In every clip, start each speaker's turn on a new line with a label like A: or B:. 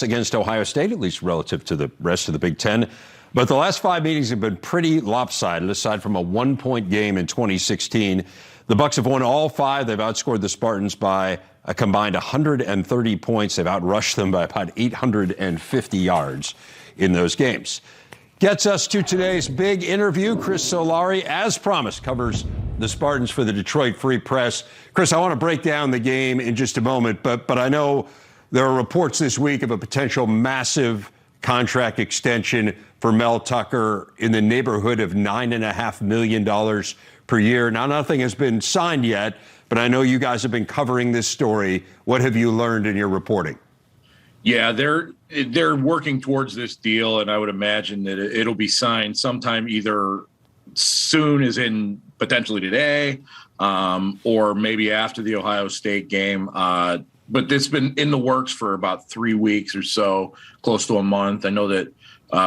A: against Ohio State, at least relative to the rest of the Big Ten. But the last 5 meetings have been pretty lopsided, aside from a 1-point game in 2016. The Bucs have won all 5. They've outscored the Spartans by a combined 130 points. They've outrushed them by about 850 yards in those games. Gets us to today's big interview. Chris Solari, as promised, covers the Spartans for the Detroit Free Press. Chris, I want to break down the game in just a moment, but I know there are reports this week of a potential massive contract extension for Mel Tucker in the neighborhood of $9.5 million per year. Now, nothing has been signed yet, but I know you guys have been covering this story. What have you learned in your reporting?
B: Yeah, they're working towards this deal, and I would imagine that it'll be signed sometime either soon, as in potentially today, or maybe after the Ohio State game. But it's been in the works for about 3 weeks or so, close to a month. I know that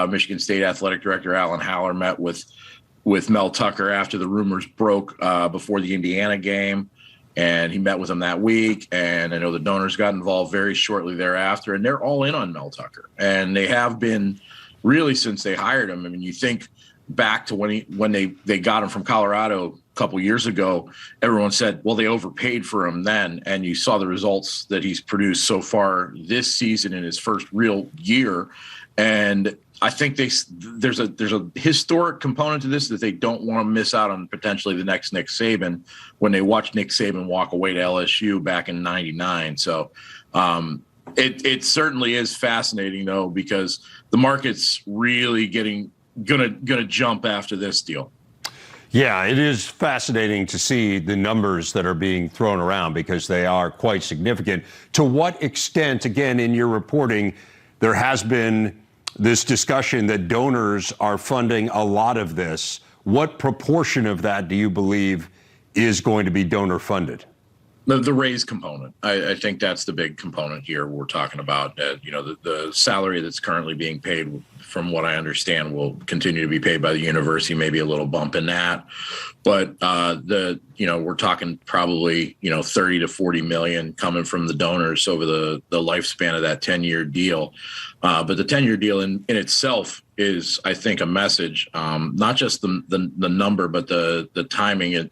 B: Michigan State Athletic Director Alan Haller met with Mel Tucker after the rumors broke before the Indiana game, and he met with him that week. And I know the donors got involved very shortly thereafter, and they're all in on Mel Tucker, and they have been really since they hired him. I mean, you think back to when they got him from Colorado a couple years ago, everyone said, well, they overpaid for him then, and you saw the results that he's produced so far this season in his first real year. And I think there's a historic component to this that they don't want to miss out on potentially the next Nick Saban when they watched Nick Saban walk away to LSU back in '99. So it certainly is fascinating, though, because the market's really gonna jump after this deal.
A: Yeah, it is fascinating to see the numbers that are being thrown around because they are quite significant. To what extent, again, in your reporting, there has been this discussion that donors are funding a lot of this? What proportion of that do you believe is going to be donor funded?
B: The raise component. I think that's the big component here we're talking about. The salary that's currently being paid, from what I understand, will continue to be paid by the university, maybe a little bump in that. But we're talking probably 30 to 40 million coming from the donors over the lifespan of that 10-year deal. But the 10-year deal in itself is, I think, a message, not just the number, but the timing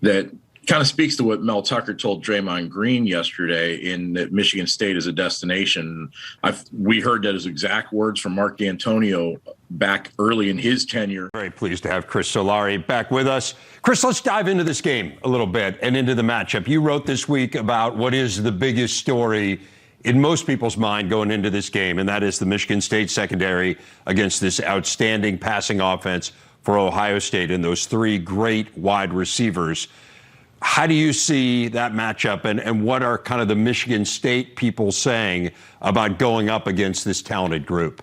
B: that kind of speaks to what Mel Tucker told Draymond Green yesterday in that Michigan State is a destination. We heard that as exact words from Mark D'Antonio back early in his tenure.
A: Very pleased to have Chris Solari back with us. Chris, let's dive into this game a little bit and into the matchup. You wrote this week about what is the biggest story in most people's mind going into this game, and that is the Michigan State secondary against this outstanding passing offense for Ohio State and those 3 great wide receivers. How do you see that matchup, and what are kind of the Michigan State people saying about going up against this talented group?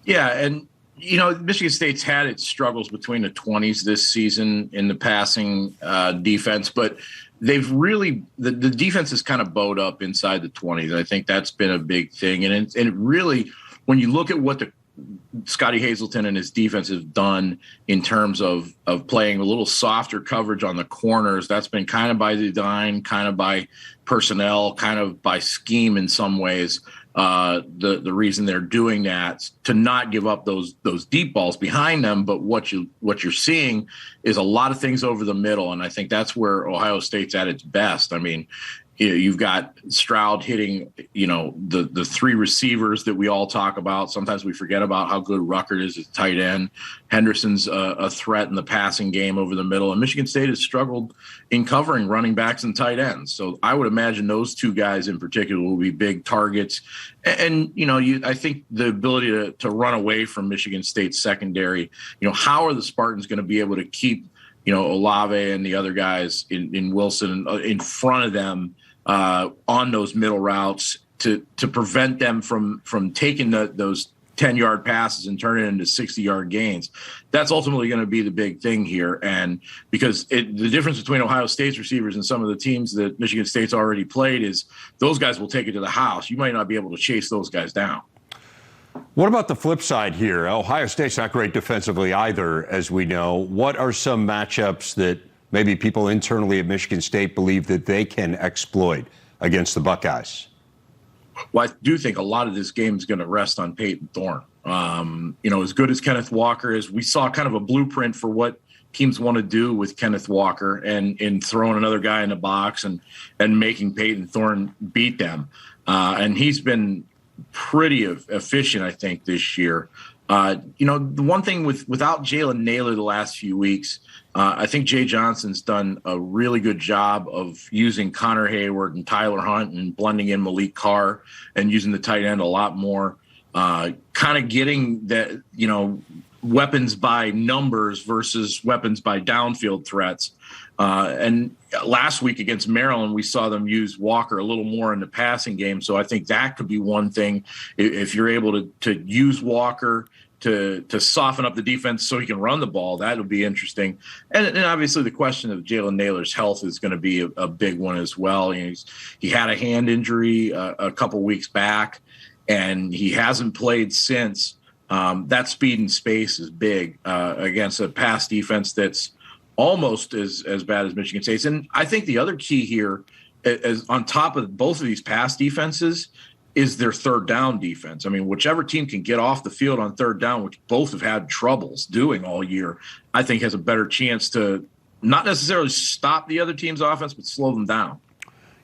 B: Yeah, and Michigan State's had its struggles between the 20s this season in the passing defense, but they've really the defense is kind of bowed up inside the 20s. I think that's been a big thing, and it really, when you look at what the Scotty Hazelton and his defense have done in terms of playing a little softer coverage on the corners, that's been kind of by design, kind of by personnel, kind of by scheme in some ways. The reason they're doing that, to not give up those deep balls behind them, but what you're seeing is a lot of things over the middle, and I think that's where Ohio State's at its best. I mean, you've got Stroud hitting, the 3 receivers that we all talk about. Sometimes we forget about how good Ruckert is as tight end. Henderson's a threat in the passing game over the middle. And Michigan State has struggled in covering running backs and tight ends. So I would imagine those 2 guys in particular will be big targets. And I think the ability to run away from Michigan State's secondary, how are the Spartans going to be able to keep Olave and the other guys in Wilson in front of them on those middle routes to prevent them from taking those 10-yard passes and turning it into 60-yard gains? That's ultimately going to be the big thing here. And because the difference between Ohio State's receivers and some of the teams that Michigan State's already played is those guys will take it to the house. You might not be able to chase those guys down.
A: What about the flip side here? Ohio State's not great defensively either, as we know. What are some matchups that maybe people internally at Michigan State believe that they can exploit against the Buckeyes?
B: Well, I do think a lot of this game is going to rest on Peyton Thorne. As good as Kenneth Walker is, we saw kind of a blueprint for what teams want to do with Kenneth Walker and in throwing another guy in the box and making Peyton Thorne beat them. And he's been pretty efficient, I think, this year. The one thing without Jalen Naylor the last few weeks, I think Jay Johnson's done a really good job of using Connor Hayward and Tyler Hunt and blending in Malik Carr and using the tight end a lot more, kind of getting that, weapons by numbers versus weapons by downfield threats. And last week against Maryland, we saw them use Walker a little more in the passing game. So I think that could be one thing. If you're able to use Walker to soften up the defense so he can run the ball, that would be interesting. And obviously the question of Jalen Naylor's health is going to be a big one as well. He had a hand injury a couple weeks back, and he hasn't played since. That speed and space is big against a pass defense that's almost as bad as Michigan State's. And I think the other key here is on top of both of these pass defenses is their third down defense. I mean, whichever team can get off the field on third down, which both have had troubles doing all year, I think has a better chance to not necessarily stop the other team's offense, but slow them down.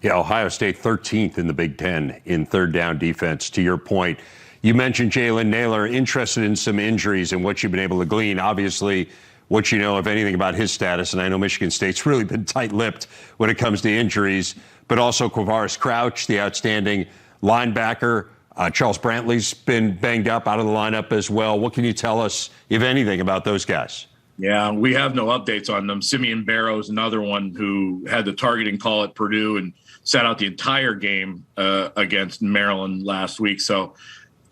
A: Yeah, Ohio State 13th in the Big Ten in third down defense. To your point, you mentioned Jalen Naylor, interested in some injuries and what you've been able to glean. Obviously, what you know, if anything, about his status, and I know Michigan State's really been tight-lipped when it comes to injuries, but also Quavaris Crouch, the outstanding linebacker. Charles Brantley's been banged up out of the lineup as well. What can you tell us, if anything, about those guys?
B: Yeah, we have no updates on them. Simeon Barrow's another one who had the targeting call at Purdue and sat out the entire game against Maryland last week. So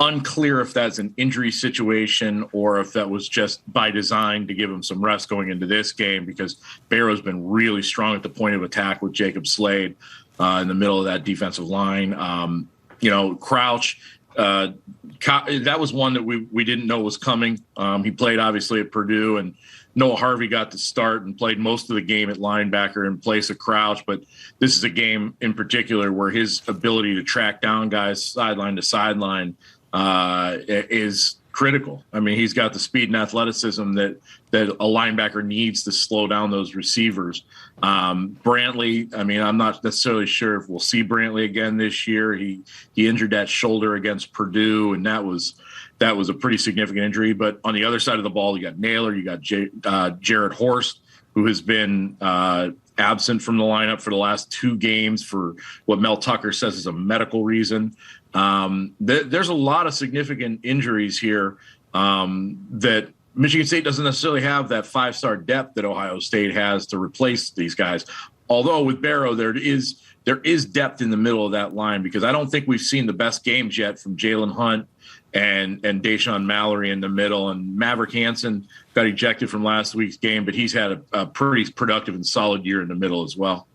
B: unclear if that's an injury situation or if that was just by design to give him some rest going into this game, because Barrow's been really strong at the point of attack with Jacob Slade in the middle of that defensive line. Crouch, that was one that we didn't know was coming. He played obviously at Purdue, and Noah Harvey got to start and played most of the game at linebacker in place of Crouch. But this is a game in particular where his ability to track down guys sideline to sideline is critical. I mean, he's got the speed and athleticism that a linebacker needs to slow down those receivers. Brantley, I mean, I'm not necessarily sure if we'll see Brantley again this year. He injured that shoulder against Purdue, and that was a pretty significant injury. But on the other side of the ball, you got Naylor, you got Jared Horst, who has been absent from the lineup for the last 2 games for what Mel Tucker says is a medical reason. There's a lot of significant injuries here that Michigan State doesn't necessarily have that 5-star depth that Ohio State has to replace these guys. Although with Barrow, there is depth in the middle of that line, because I don't think we've seen the best games yet from Jalen Hunt and Deshaun Mallory in the middle. And Maverick Hansen got ejected from last week's game, but he's had a pretty productive and solid year in the middle as well.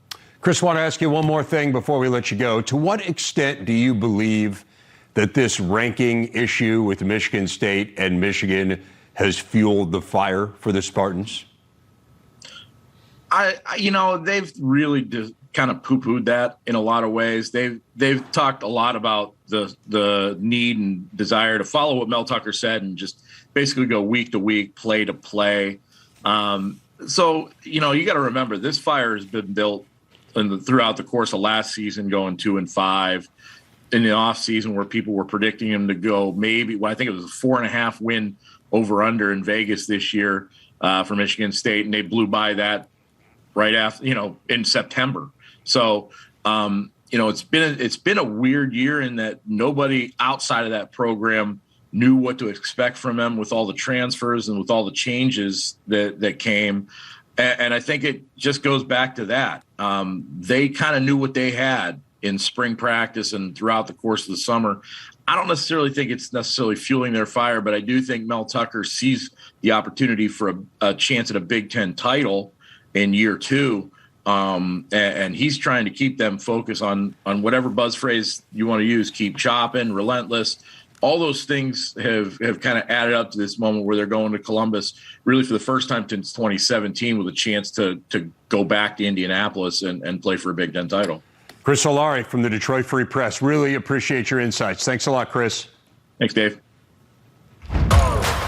A: Chris, I want to ask you one more thing before we let you go. To what extent do you believe that this ranking issue with Michigan State and Michigan has fueled the fire for the Spartans?
B: They've really kind of poo-pooed that in a lot of ways. They've talked a lot about the need and desire to follow what Mel Tucker said and just basically go week to week, play to play. So you got to remember, this fire has been built throughout the course of last season, going 2-5 in the off season, where people were predicting him to go I think it was a 4.5 win over under in Vegas this year for Michigan State. And they blew by that right after, in September. So, it's been a weird year in that nobody outside of that program knew what to expect from them with all the transfers and with all the changes that came. And I think it just goes back to that. They kind of knew what they had in spring practice and throughout the course of the summer. I don't necessarily think it's necessarily fueling their fire, but I do think Mel Tucker sees the opportunity for a chance at a Big Ten title in year 2. And he's trying to keep them focused on whatever buzz phrase you want to use, keep chopping, relentless. All those things have kind of added up to this moment where they're going to Columbus really for the first time since 2017 with a chance to go back to Indianapolis and play for a Big Ten title.
A: Chris Solari from the Detroit Free Press. Really appreciate your insights. Thanks a lot, Chris.
B: Thanks, Dave.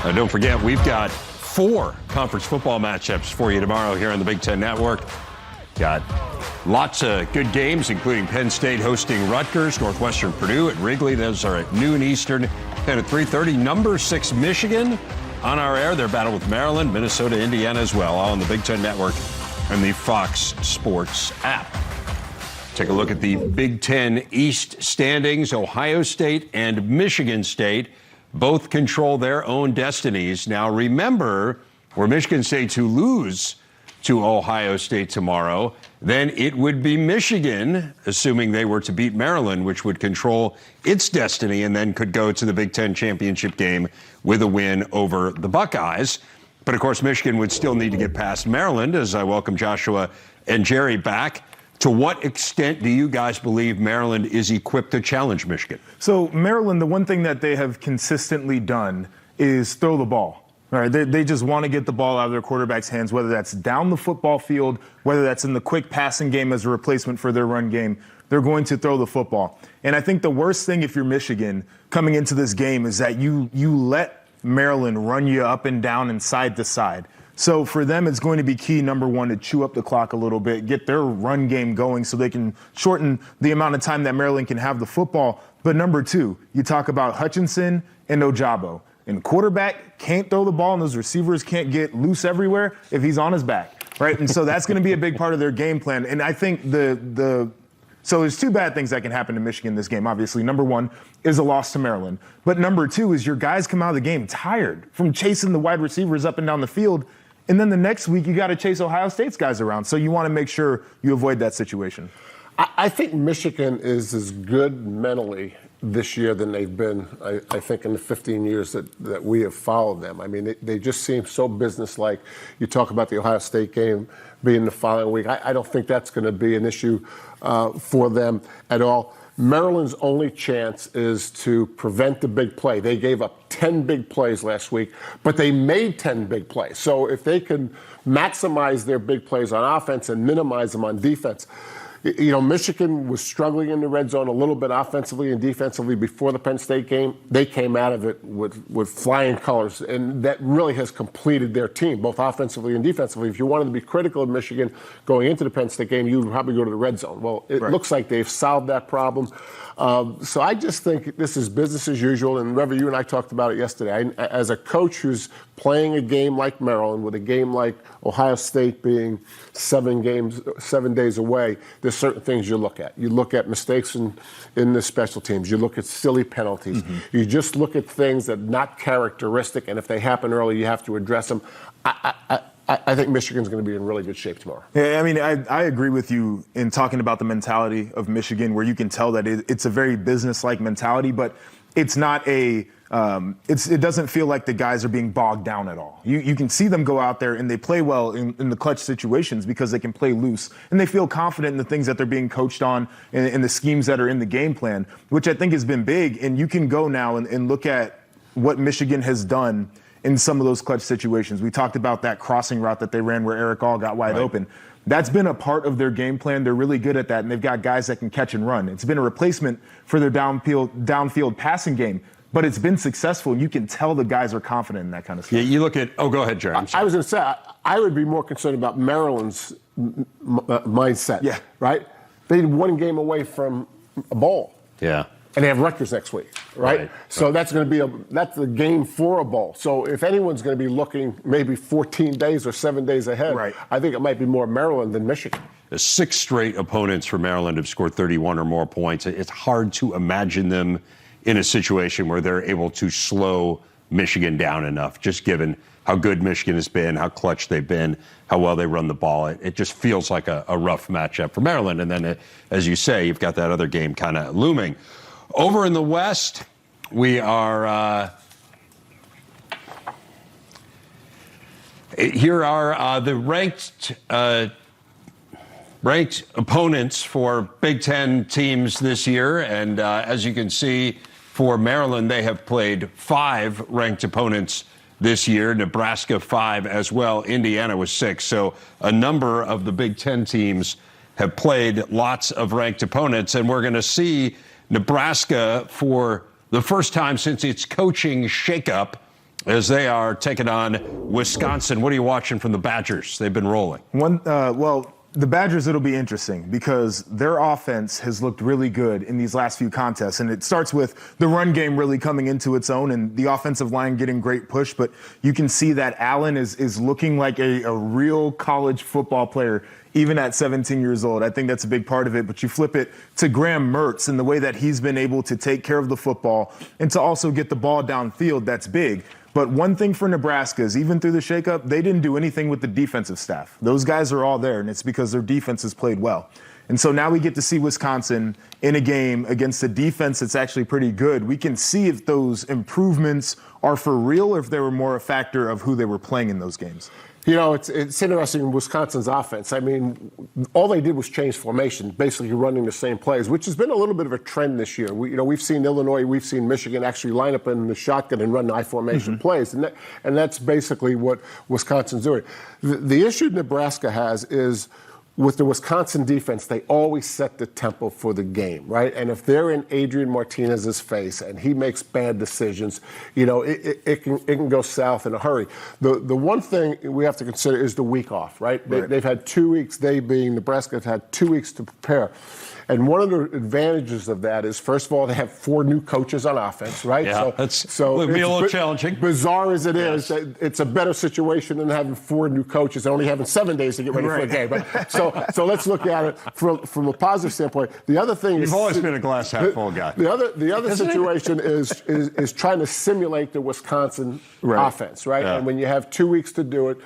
A: Don't forget, we've got 4 conference football matchups for you tomorrow here on the Big Ten Network. Got lots of good games, including Penn State hosting Rutgers, Northwestern, Purdue at Wrigley. Those are at noon Eastern, and at 3:30. Number 6 Michigan on our air. Their battle with Maryland, Minnesota, Indiana as well, all on the Big Ten Network and the Fox Sports app. Take a look at the Big Ten East standings. Ohio State and Michigan State both control their own destinies. Now remember, were Michigan State to lose to Ohio State tomorrow, then it would be Michigan, assuming they were to beat Maryland, which would control its destiny and then could go to the Big Ten championship game with a win over the Buckeyes. But of course, Michigan would still need to get past Maryland, as I welcome Joshua and Jerry back. To what extent do you guys believe Maryland is equipped to challenge Michigan?
C: So Maryland, the one thing that they have consistently done is throw the ball. All right, they just want to get the ball out of their quarterback's hands, whether that's down the football field, whether that's in the quick passing game as a replacement for their run game. They're going to throw the football. And I think the worst thing if you're Michigan coming into this game is that you let Maryland run you up and down and side to side. So for them, it's going to be key, number one, to chew up the clock a little bit, get their run game going so they can shorten the amount of time that Maryland can have the football. But number two, you talk about Hutchinson and Ojabo. And quarterback can't throw the ball, and those receivers can't get loose everywhere if he's on his back, right? And so that's going to be a big part of their game plan. And I think so there's 2 bad things that can happen to Michigan in this game, obviously. Number one is a loss to Maryland. But number 2 is your guys come out of the game tired from chasing the wide receivers up and down the field. And then the next week, you got to chase Ohio State's guys around. So you want to make sure you avoid that situation.
D: I think Michigan is as good mentally this year than they've been, I think, in the 15 years that we have followed them. I mean, they just seem so businesslike. You talk about the Ohio State game being the following week. I don't think that's going to be an issue for them at all. Maryland's only chance is to prevent the big play. They gave up 10 big plays last week, but they made 10 big plays. So if they can maximize their big plays on offense and minimize them on defense, you know, Michigan was struggling in the red zone a little bit offensively and defensively before the Penn State game. They came out of it with flying colors, and that really has completed their team, both offensively and defensively. If you wanted to be critical of Michigan going into the Penn State game, you would probably go to the red zone. Well, it looks like they've solved that problem. So I just think this is business as usual. And Rever, you and I talked about it yesterday. As a coach who's playing a game like Maryland with a game like Ohio State being 7 days away, there's certain things you look at. You look at mistakes in the special teams. You look at silly penalties. Mm-hmm. You just look at things that are not characteristic, and if they happen early, you have to address them. I think Michigan's going to be in really good shape tomorrow.
C: Yeah, I mean, I agree with you in talking about the mentality of Michigan, where you can tell that it's a very business-like mentality, but it's not it doesn't feel like the guys are being bogged down at all. You can see them go out there and they play well in the clutch situations because they can play loose and they feel confident in the things that they're being coached on and the schemes that are in the game plan, which I think has been big. And you can go now and look at what Michigan has done in some of those clutch situations. We talked about that crossing route that they ran where Eric All got wide open. That's been a part of their game plan. They're really good at that, and they've got guys that can catch and run. It's been a replacement for their downfield passing game, but it's been successful, and you can tell the guys are confident in that kind of stuff.
A: Yeah, you look at – go ahead, Jerry.
D: I was going to say, I would be more concerned about Maryland's mindset, right? They're 1 game away from a bowl.
A: Yeah.
D: And they have Rutgers next week, right? So that's going to be that's the game for a bowl. So if anyone's going to be looking maybe 14 days or 7 days ahead, I think it might be more Maryland than Michigan.
A: 6 straight opponents for Maryland have scored 31 or more points. It's hard to imagine them in a situation where they're able to slow Michigan down enough, just given how good Michigan has been, how clutch they've been, how well they run the ball. It just feels like a rough matchup for Maryland. And then, as you say, you've got that other game kind of looming. Over in the West, we are here are the ranked opponents for Big Ten teams this year. And as you can see, for Maryland, they have played 5 ranked opponents this year. Nebraska 5 as well. Indiana was 6. So a number of the Big Ten teams have played lots of ranked opponents, and we're going to see Nebraska for the first time since its coaching shakeup as they are taking on Wisconsin. What are you watching from the Badgers? They've been rolling.
C: The Badgers, it'll be interesting because their offense has looked really good in these last few contests. And it starts with the run game really coming into its own and the offensive line getting great push. But you can see that Allen is looking like a real college football player, even at 17 years old. I think that's a big part of it. But you flip it to Graham Mertz and the way that he's been able to take care of the football and to also get the ball downfield, that's big. But one thing for Nebraska is even through the shakeup, they didn't do anything with the defensive staff. Those guys are all there, and it's because their defense has played well. And so now we get to see Wisconsin in a game against a defense that's actually pretty good. We can see if those improvements are for real or if they were more a factor of who they were playing in those games.
D: You know, it's interesting in Wisconsin's offense. I mean, all they did was change formation, basically running the same plays, which has been a little bit of a trend this year. We've seen Illinois, we've seen Michigan actually line up in the shotgun and run I formation plays, and that's basically what Wisconsin's doing. The issue Nebraska has is with the Wisconsin defense, they always set the tempo for the game, right? And if they're in Adrian Martinez's face and he makes bad decisions, you know, it can go south in a hurry. The one thing we have to consider is the week off, right? They've had 2 weeks, they being Nebraska, have had 2 weeks to prepare. And one of the advantages of that is, first of all, they have 4 new coaches on offense, right?
A: Yeah, so it'll be a little challenging.
D: Bizarre as it is, it's a better situation than having 4 new coaches and only having 7 days to get ready for a game. Right? So let's look at it from a positive standpoint. The other thing
A: You've always been a glass half full guy.
D: The other situation is trying to simulate the Wisconsin offense, right?
A: Yeah.
D: And when you have 2 weeks to do it,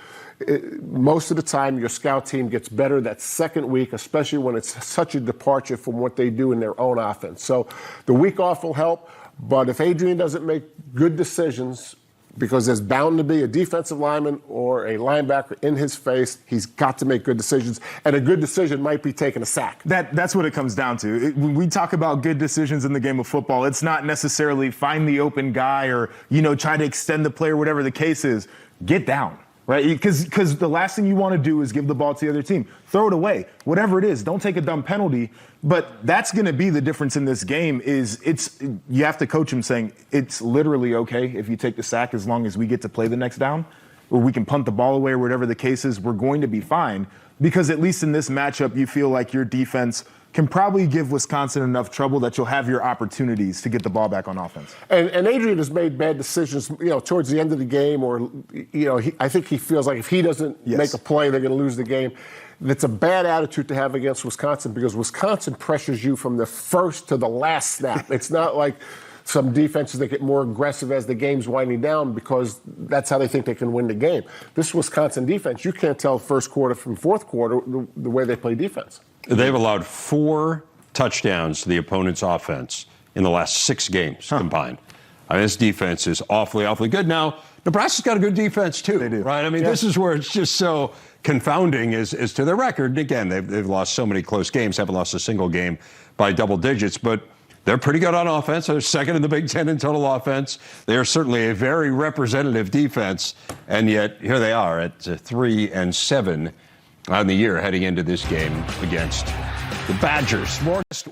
D: most of the time your scout team gets better that second week, especially when it's such a departure from what they do in their own offense. So the week off will help, but if Adrian doesn't make good decisions, because there's bound to be a defensive lineman or a linebacker in his face, he's got to make good decisions, and a good decision might be taking a sack.
C: That's what it comes down to. When we talk about good decisions in the game of football, it's not necessarily find the open guy or, try to extend the play or whatever the case is. Get down. Right? Because the last thing you want to do is give the ball to the other team. Throw it away. Whatever it is, don't take a dumb penalty. But that's going to be the difference in this game is you have to coach him saying it's literally okay if you take the sack as long as we get to play the next down or we can punt the ball away or whatever the case is, we're going to be fine. Because at least in this matchup, you feel like your defense can probably give Wisconsin enough trouble that you'll have your opportunities to get the ball back on offense.
D: And Adrian has made bad decisions, towards the end of the game, or, I think he feels like if he doesn't make a play, they're going to lose the game. That's a bad attitude to have against Wisconsin because Wisconsin pressures you from the first to the last snap. It's not like some defenses that get more aggressive as the game's winding down because that's how they think they can win the game. This Wisconsin defense, you can't tell first quarter from fourth quarter the way they play defense.
A: They've allowed 4 touchdowns to the opponent's offense in the last 6 games combined. I mean, this defense is awfully, awfully good. Now, Nebraska's got a good defense, too.
C: They do.
A: Right? I mean, this is where it's just so confounding as to their record. And again, they've lost so many close games, haven't lost a single game by double digits, but they're pretty good on offense. They're second in the Big Ten in total offense. They are certainly a very representative defense, and yet here they are at 3-7 on the year heading into this game against the Badgers.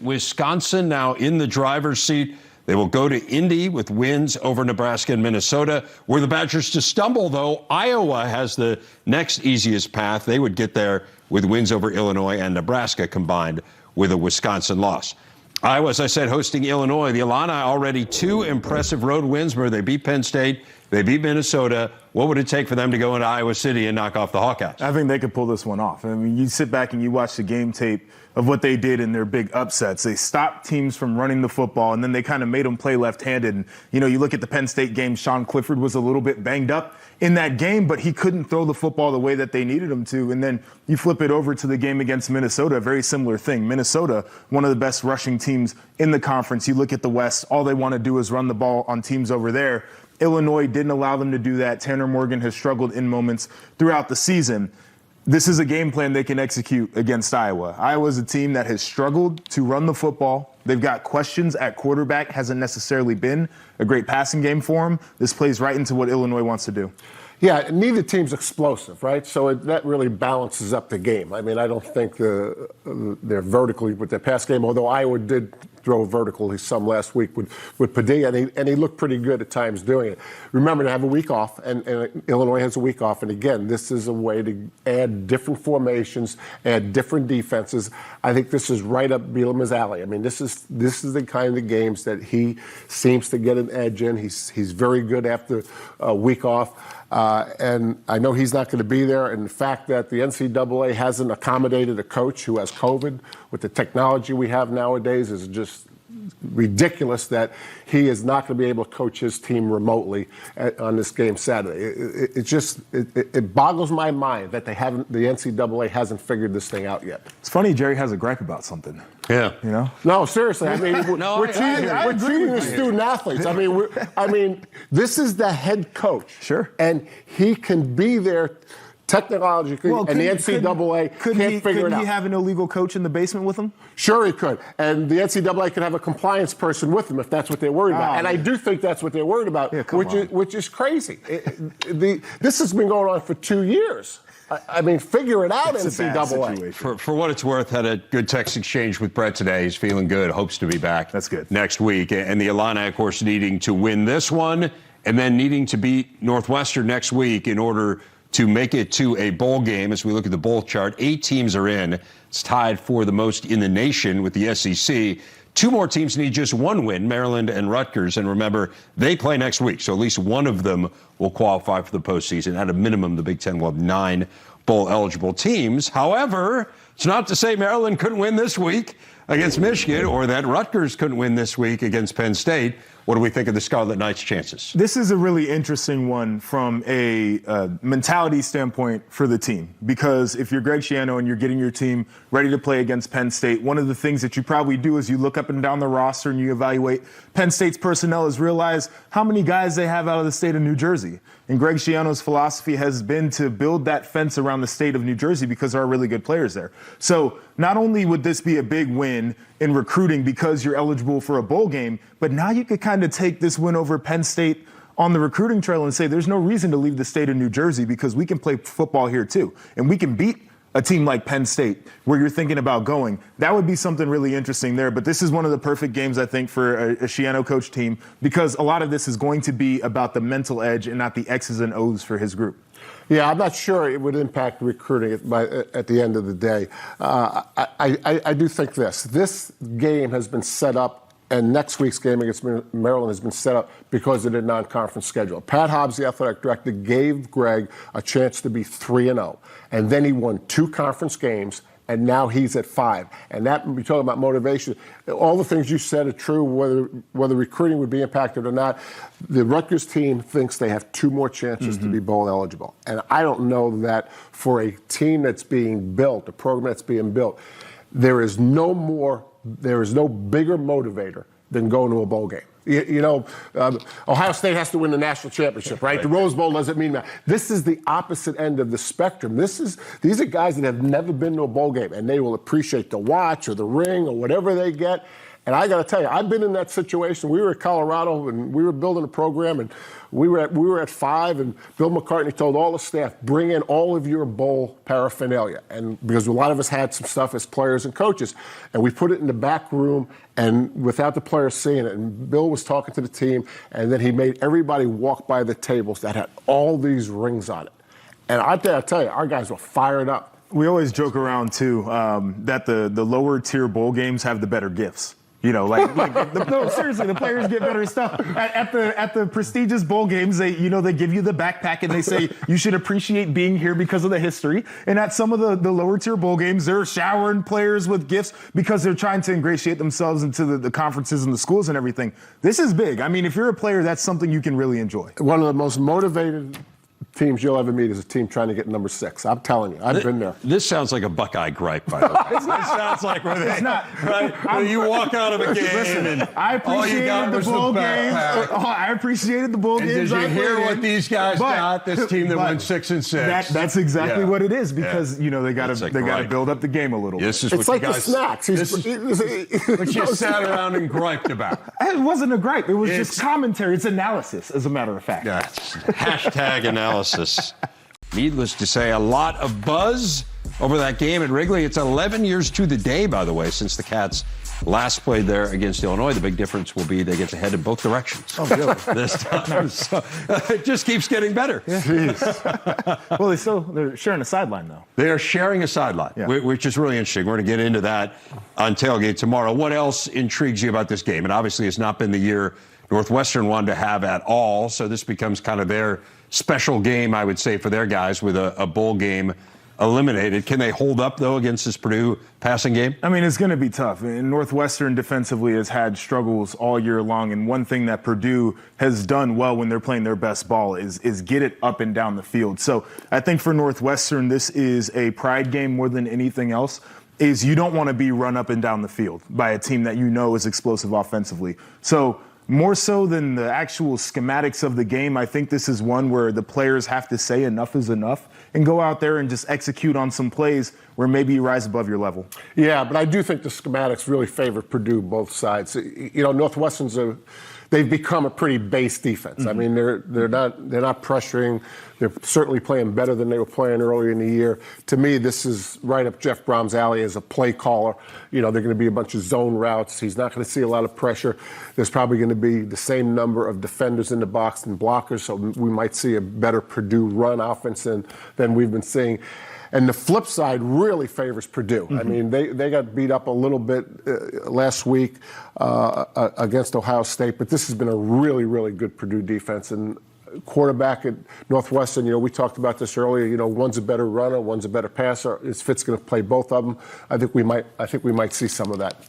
A: Wisconsin now in the driver's seat. They will go to Indy with wins over Nebraska and Minnesota. Were the Badgers to stumble, though, Iowa has the next easiest path. They would get there with wins over Illinois and Nebraska combined with a Wisconsin loss. Iowa, as I said, hosting Illinois. The Illini already 2 impressive road wins where they beat Penn State, they beat Minnesota. What would it take for them to go into Iowa City and knock off the Hawkeyes?
C: I think they could pull this one off. I mean, you sit back and you watch the game tape of what they did in their big upsets. They stopped teams from running the football, and then they kind of made them play left-handed. And, you look at the Penn State game, Sean Clifford was a little bit banged up in that game, but he couldn't throw the football the way that they needed him to. And then you flip it over to the game against Minnesota, a very similar thing. Minnesota, one of the best rushing teams in the conference. You look at the West, all they want to do is run the ball on teams over there. Illinois didn't allow them to do that. Tanner Morgan has struggled in moments throughout the season. This is a game plan they can execute against Iowa. Iowa's a team that has struggled to run the football. They've got questions at quarterback. Hasn't necessarily been a great passing game for them. This plays right into what Illinois wants to do.
D: Yeah, neither team's explosive, right? So that really balances up the game. I mean, I don't think they're vertically with their pass game, although Iowa did throw vertically some last week with Padilla, and he looked pretty good at times doing it. Remember, to have a week off, and Illinois has a week off, and again, this is a way to add different formations, add different defenses. I think this is right up Bielema's alley. I mean, this is the kind of games that he seems to get an edge in. He's very good after a week off. And I know he's not going to be there. And the fact that the NCAA hasn't accommodated a coach who has COVID with the technology we have nowadays is just ridiculous that he is not going to be able to coach his team remotely on this game Saturday. It boggles my mind that the NCAA hasn't figured this thing out yet.
C: It's funny, Jerry has a gripe about something.
A: Yeah.
C: You know?
D: No, seriously. I mean, we're treating the student athletes. I mean, this is the head coach.
C: Sure.
D: And he can be there technologically, and the NCAA can't figure it out.
C: Couldn't he have an illegal coach in the basement with him?
D: Sure he could. And the NCAA could have a compliance person with him if that's what they're worried about. And I do think that's what they're worried about, which is crazy. This has been going on for 2 years. I mean, figure it out, NCAA.
A: For what it's worth, had a good text exchange with Brett today. He's feeling good, hopes to be back.
C: That's good.
A: Next week. And the Illini, of course, needing to win this one and then needing to beat Northwestern next week in order to make it to a bowl game. As we look at the bowl chart, 8 teams are in. It's tied for the most in the nation with the SEC. 2 more teams need just 1 win, Maryland and Rutgers. And remember, they play next week, so at least one of them will qualify for the postseason. At a minimum, the Big Ten will have 9 bowl-eligible teams. However, it's not to say Maryland couldn't win this week against Michigan or that Rutgers couldn't win this week against Penn State. What do we think of the Scarlet Knights' chances?
C: This is a really interesting one from a mentality standpoint for the team, because if you're Greg Schiano and you're getting your team ready to play against Penn State, one of the things that you probably do is you look up and down the roster and you evaluate Penn State's personnel is realize how many guys they have out of the state of New Jersey. And Greg Schiano's philosophy has been to build that fence around the state of New Jersey because there are really good players there. So not only would this be a big win in recruiting because you're eligible for a bowl game, but now you could kind of take this win over Penn State on the recruiting trail and say there's no reason to leave the state of New Jersey because we can play football here too. And we can beat a team like Penn State where you're thinking about going. That would be something really interesting there. But this is one of the perfect games, I think, for a Schiano coach team because a lot of this is going to be about the mental edge and not the X's and O's for his group.
D: Yeah, I'm not sure it would impact recruiting at the end of the day. I do think this game has been set up, and next week's game against Maryland has been set up because of their non-conference schedule. Pat Hobbs, the athletic director, gave Greg a chance to be 3-0, and then he won 2 conference games, and now he's at 5. And that, we're talking about motivation. All the things you said are true, whether recruiting would be impacted or not. The Rutgers team thinks they have 2 more chances to be bowl eligible. And I don't know that for a team that's being built, a program that's being built, there is no bigger motivator than going to a bowl game. Ohio State has to win the national championship, right? The Rose Bowl doesn't mean that. This is the opposite end of the spectrum. These are guys that have never been to a bowl game, and they will appreciate the watch or the ring or whatever they get. And I got to tell you, I've been in that situation. We were at Colorado, and we were building a program, and we were at 5, and Bill McCartney told all the staff, bring in all of your bowl paraphernalia. And because a lot of us had some stuff as players and coaches, and we put it in the back room and without the players seeing it. And Bill was talking to the team, and then he made everybody walk by the tables that had all these rings on it. And I tell you, our guys were fired up.
C: We always joke around, too, that the lower tier bowl games have the better gifts. No, seriously, the players get better stuff. At the prestigious bowl games, they give you the backpack and they say you should appreciate being here because of the history. And at some of the lower tier bowl games, they're showering players with gifts because they're trying to ingratiate themselves into the conferences and the schools and everything. This is big. I mean, if you're a player, that's something you can really enjoy.
D: One of the most motivated teams you'll ever meet is a team trying to get number 6. I'm telling you, I've been there.
A: This sounds like a Buckeye gripe, by the way. It sounds like it's not. Right? You walk out of a game and
C: I appreciated the bowl games. I appreciated the bowl games.
A: Did you hear what these guys got? This team that won 6 and 6.
C: That's exactly what it is because they got to build up the game a little.
A: This is
D: it's
A: what
D: like
A: you guys,
D: the snacks.
A: What you sat around and griped about.
C: It wasn't a gripe. It was just commentary. It's analysis, as a matter of fact.
A: Yeah, hashtag analysis. analysis. Needless to say, a lot of buzz over that game at Wrigley. It's 11 years to the day, by the way, since the Cats last played there against Illinois. The big difference will be they get to head in both directions.
C: Oh, really?
A: This time. So, it just keeps getting better.
C: Yeah. Well, they're sharing a sideline, though.
A: They are sharing a sideline, which is really interesting. We're going to get into that on Tailgate tomorrow. What else intrigues you about this game? And obviously, it's not been the year Northwestern wanted to have at all, so this becomes kind of their special game, I would say, for their guys with a bowl game eliminated. Can they hold up, though, against this Purdue passing game?
C: I mean, it's going to be tough. And Northwestern defensively has had struggles all year long. And one thing that Purdue has done well when they're playing their best ball is get it up and down the field. So I think for Northwestern, this is a pride game more than anything else. Is you don't want to be run up and down the field by a team that you know is explosive offensively. So more so than the actual schematics of the game, I think this is one where the players have to say enough is enough and go out there and just execute on some plays where maybe you rise above your level.
D: Yeah, but I do think the schematics really favor Purdue both sides. You know, Northwestern's they've become a pretty base defense. I mean, they're not pressuring. They're certainly playing better than they were playing earlier in the year. To me, this is right up Jeff Brom's alley as a play caller. You know, they're going to be a bunch of zone routes. He's not going to see a lot of pressure. There's probably going to be the same number of defenders in the box and blockers, so we might see a better Purdue run offense than we've been seeing. And the flip side really favors Purdue. I mean, they got beat up a little bit last week against Ohio State, but this has been a really, really good Purdue defense. And quarterback at Northwestern, you know, we talked about this earlier. You know, one's a better runner, one's a better passer. Is Fitz going to play both of them? I think we might see some of that.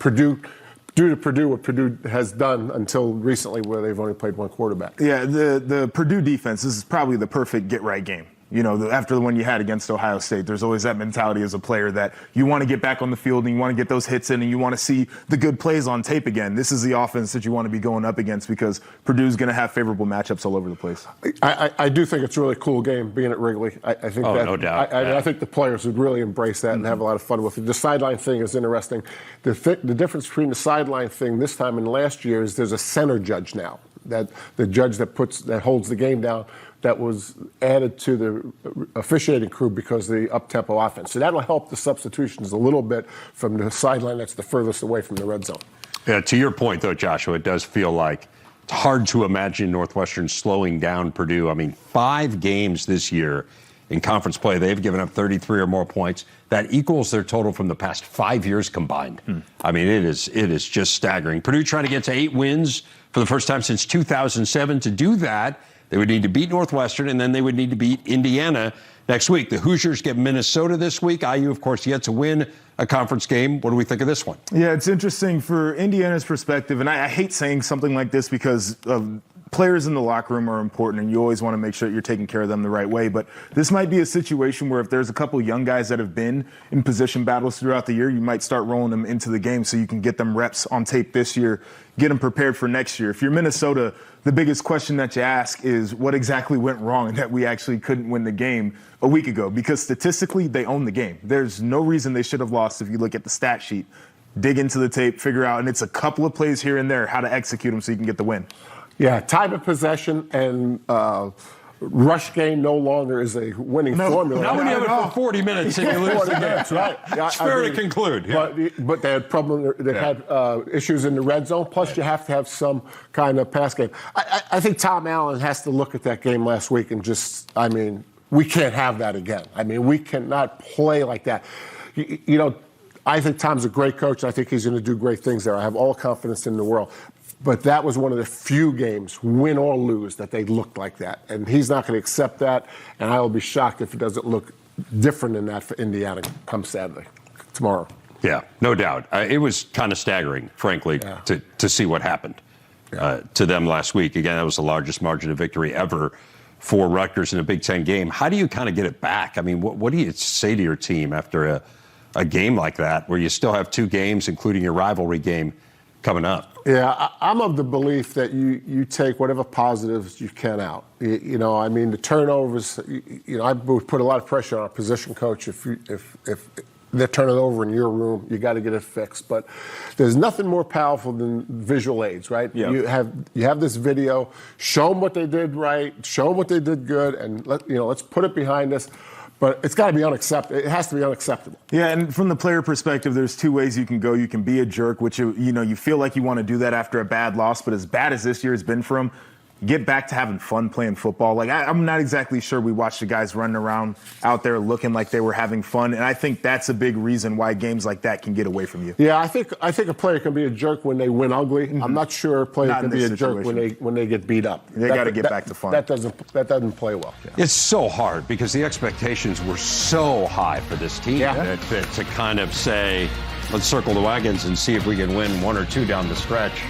D: Due to Purdue, what Purdue has done until recently, where they've only played one quarterback.
C: Yeah, the Purdue defense, this is probably the perfect get-right game. You know, after the one you had against Ohio State, there's always that mentality as a player that you want to get back on the field and you want to get those hits in and you want to see the good plays on tape again. This is the offense that you want to be going up against because Purdue's going to have favorable matchups all over the place.
D: I do think it's a really cool game being at Wrigley. I think
A: no doubt.
D: I think the players would really embrace that and have a lot of fun with it. The sideline thing is interesting. The difference between the sideline thing this time and last year is there's a center judge now. That the judge that holds the game down, that was added to the officiating crew because of the up-tempo offense. So that'll help the substitutions a little bit from the sideline that's the furthest away from the red zone.
A: Yeah, to your point, though, Joshua, it does feel like it's hard to imagine Northwestern slowing down Purdue. I mean, 5 games this year in conference play, they've given up 33 or more points. That equals their total from the past 5 years combined. I mean, it is just staggering. Purdue trying to get to 8 wins for the first time since 2007. To do that, they would need to beat Northwestern, and then they would need to beat Indiana next week. The Hoosiers get Minnesota this week. IU, of course, yet to win a conference game. What do we think of this one?
C: Yeah, it's interesting for Indiana's perspective, and I hate saying something like this because players in the locker room are important, and you always want to make sure that you're taking care of them the right way. But this might be a situation where if there's a couple young guys that have been in position battles throughout the year, you might start rolling them into the game so you can get them reps on tape this year, get them prepared for next year. If you're Minnesota, the biggest question that you ask is what exactly went wrong that we actually couldn't win the game a week ago? Because statistically, they own the game. There's no reason they should have lost if you look at the stat sheet, dig into the tape, figure out, and it's a couple of plays here and there, how to execute them so you can get the win. Yeah,
D: time of possession and rush game no longer is a winning formula.
A: Now when you have it for 40 minutes and you lose the game.
D: That's right.
A: It's fair to conclude. Yeah.
D: But they had had issues in the red zone. Plus, you have to have some kind of pass game. I think Tom Allen has to look at that game last week and we can't have that again. I mean, we cannot play like that. You know, I think Tom's a great coach. I think he's going to do great things there. I have all confidence in the world. But that was one of the few games, win or lose, that they looked like that. And he's not going to accept that, and I will be shocked if it doesn't look different than that for Indiana come Saturday, tomorrow.
A: Yeah, no doubt. It was kind of staggering, frankly, to see what happened to them last week. Again, that was the largest margin of victory ever for Rutgers in a Big Ten game. How do you kind of get it back? I mean, what do you say to your team after a game like that where you still have 2 games, including your rivalry game, coming up?
D: Yeah, I'm of the belief that you take whatever positives you can out. You know, I mean, the turnovers. You know, I would put a lot of pressure on our position coach if they're turning over in your room. You got to get it fixed. But there's nothing more powerful than visual aids, right?
C: Yep.
D: You have this video. Show them what they did right. Show them what they did good, and let's put it behind us. But it's got to be unacceptable. It has to be unacceptable.
C: Yeah, and from the player perspective, there's two ways you can go. You can be a jerk, which you feel like you want to do that after a bad loss. But as bad as this year has been for them, get back to having fun playing football. Like, I'm not exactly sure we watched the guys running around out there looking like they were having fun, and I think that's a big reason why games like that can get away from you.
D: Yeah, I think a player can be a jerk when they win ugly. Mm-hmm. I'm not sure a player can be a jerk when they get beat up.
C: They got to get back to fun.
D: That doesn't play well. Yeah.
A: It's so hard because the expectations were so high for this team to kind of say, let's circle the wagons and see if we can win one or two down the stretch.